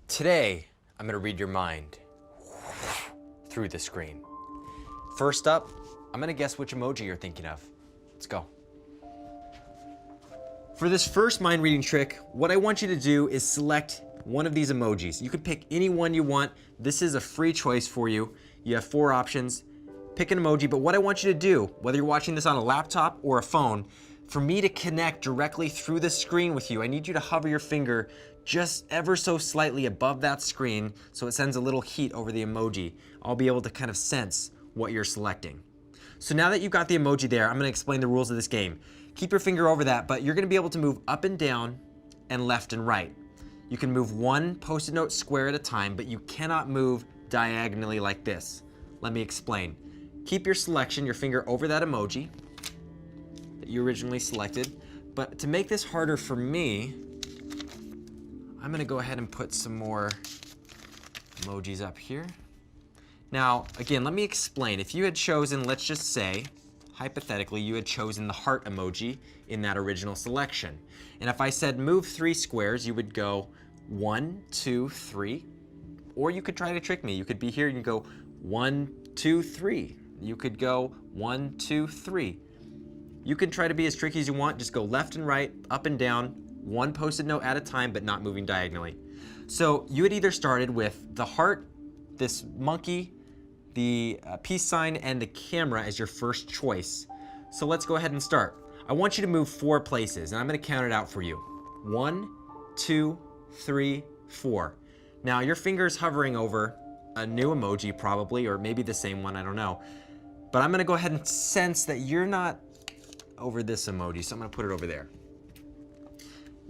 Today, I'm gonna read your mind through the screen. First up, I'm gonna guess which emoji you're thinking of. Let's go. For this first mind reading trick, what I want you to do is select one of these emojis. You can pick any one you want. This is a free choice for you. You have 4 options. Pick an emoji, but what I want you to do, whether you're watching this on a laptop or a phone, for me to connect directly through the screen with you, I need you to hover your finger just ever so slightly above that screen so it sends a little heat over the emoji. I'll be able to kind of sense what you're selecting. So now that you've got the emoji there, I'm gonna explain the rules of this game. Keep your finger over that, but you're gonna be able to move up and down and left and right. You can move one Post-it note square at a time, but you cannot move diagonally like this. Let me explain. Keep your selection, your finger over that emoji that you originally selected. But to make this harder for me, I'm gonna go ahead and put some more emojis up here. Now, again, let me explain. If you had chosen, let's just say, hypothetically, you had chosen the heart emoji in that original selection. And if I said move 3 squares, you would go 1, 2, 3. Or you could try to trick me. You could be here and you go 1, 2, 3. You could go 1, 2, 3. You can try to be as tricky as you want. Just go left and right, up and down, one Post-it note at a time, but not moving diagonally. So you had either started with the heart, this monkey, the peace sign, and the camera as your first choice. So let's go ahead and start. I want you to move 4 places, and I'm gonna count it out for you. 1, 2, 3, 4. Now your finger's hovering over a new emoji probably, or maybe the same one, I don't know. But I'm gonna go ahead and sense that you're not over this emoji, so I'm gonna put it over there.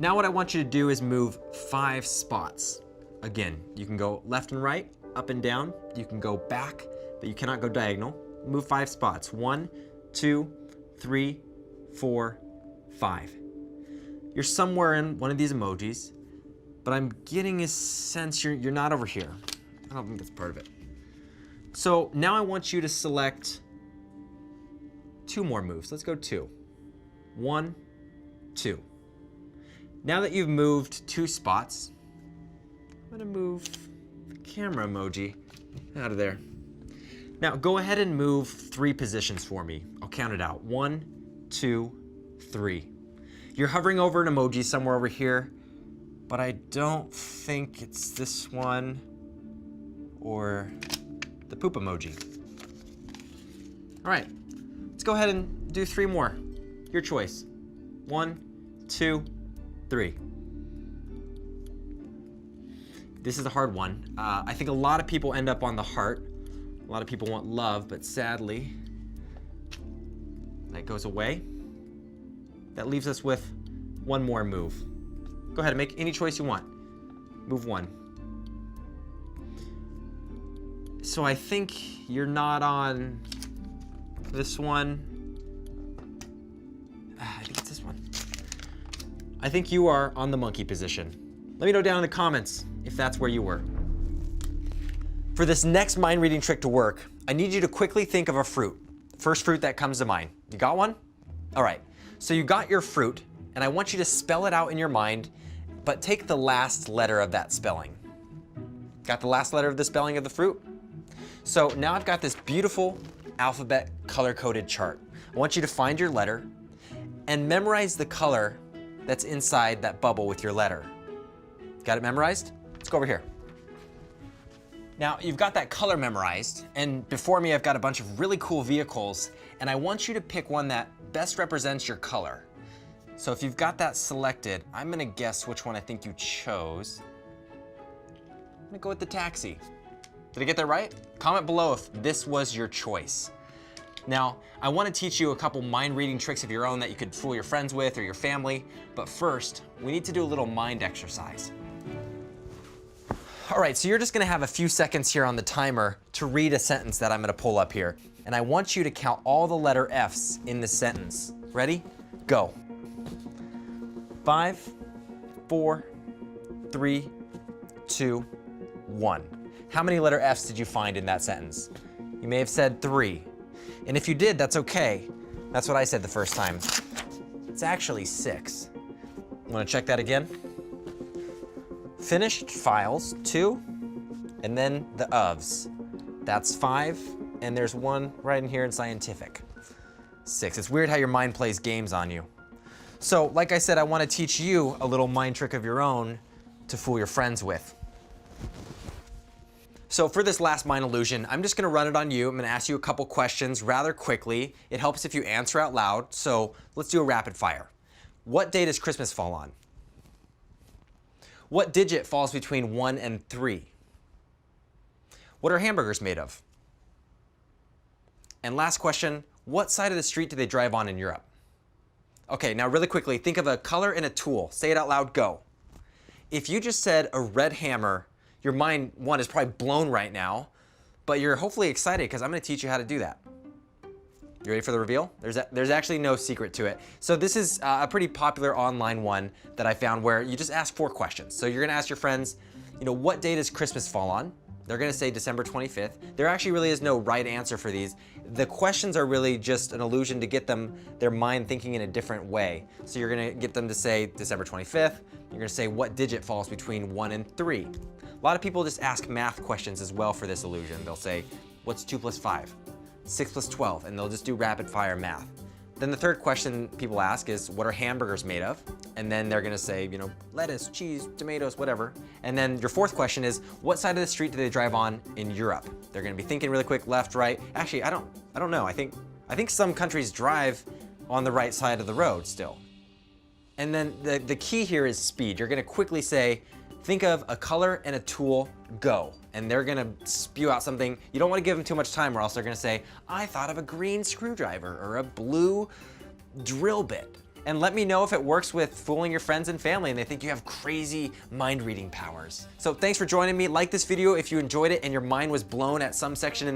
Now what I want you to do is move 5 spots. Again, you can go left and right, up and down. You can go back, but you cannot go diagonal. Move 5 spots. 1, 2, 3, 4, 5. You're somewhere in one of these emojis, but I'm getting a sense you're not over here. I don't think that's part of it. So now I want you to select 2 more moves. Let's go 2. 1, 2. Now that you've moved 2 spots, I'm gonna move the camera emoji out of there. Now go ahead and move 3 positions for me. I'll count it out. 1, 2, 3. You're hovering over an emoji somewhere over here, but I don't think it's this one or the poop emoji. All right, let's go ahead and do 3 more. Your choice. 1, 2, 3. This is a hard one. I think a lot of people end up on the heart. A lot of people want love, but sadly, that goes away. That leaves us with 1 more move. Go ahead and make any choice you want. Move 1. So I think you're not on this one. I think it's this one. I think you are on the monkey position. Let me know down in the comments if that's where you were. For this next mind reading trick to work, I need you to quickly think of a fruit. First fruit that comes to mind. You got one? All right, so you got your fruit, and I want you to spell it out in your mind, but take the last letter of that spelling. Got the last letter of the spelling of the fruit? So now I've got this beautiful alphabet color-coded chart. I want you to find your letter and memorize the color that's inside that bubble with your letter. Got it memorized? Let's go over here. Now, you've got that color memorized, and before me I've got a bunch of really cool vehicles, and I want you to pick one that best represents your color. So if you've got that selected, I'm gonna guess which one I think you chose. I'm gonna go with the taxi. Did I get that right? Comment below if this was your choice. Now, I want to teach you a couple mind reading tricks of your own that you could fool your friends with or your family, but first, we need to do a little mind exercise. All right, so you're just gonna have a few seconds here on the timer to read a sentence that I'm gonna pull up here, and I want you to count all the letter F's in the sentence. Ready? Go. 5, 4, 3, 2, 1. How many letter F's did you find in that sentence? You may have said 3. And if you did, that's okay. That's what I said the first time. It's actually 6. Want to check that again? finished files, 2, and then the ofs. That's 5, and there's 1 right in here in scientific. 6. It's weird how your mind plays games on you. So, like I said, I want to teach you a little mind trick of your own to fool your friends with. So for this last mind illusion, I'm just gonna run it on you. I'm gonna ask you a couple questions rather quickly. It helps if you answer out loud, so let's do a rapid fire. What day does Christmas fall on? What digit falls between 1 and 3? What are hamburgers made of? And last question, what side of the street do they drive on in Europe? Okay, now really quickly, think of a color and a tool. Say it out loud, go. If you just said a red hammer, your mind, one, is probably blown right now, but you're hopefully excited because I'm gonna teach you how to do that. You ready for the reveal? There's actually no secret to it. So this is a pretty popular online one that I found where you just ask 4 questions. So you're gonna ask your friends, what day does Christmas fall on? They're gonna say December 25th. There actually really is no right answer for these. The questions are really just an illusion to get their mind thinking in a different way. So you're gonna get them to say December 25th. You're gonna say what digit falls between 1 and 3. A lot of people just ask math questions as well for this illusion. They'll say, what's 2 plus 5? 6 plus 12, and they'll just do rapid fire math. Then the third question people ask is, what are hamburgers made of? And then they're gonna say, lettuce, cheese, tomatoes, whatever. And then your fourth question is, what side of the street do they drive on in Europe? They're gonna be thinking really quick, left, right. Actually, I don't know. I think some countries drive on the right side of the road still. And then the key here is speed. You're gonna quickly say, think of a color and a tool, go. And they're gonna spew out something. You don't wanna give them too much time or else they're gonna say, I thought of a green screwdriver or a blue drill bit. And let me know if it works with fooling your friends and family and they think you have crazy mind reading powers. So thanks for joining me. Like this video if you enjoyed it and your mind was blown at some section in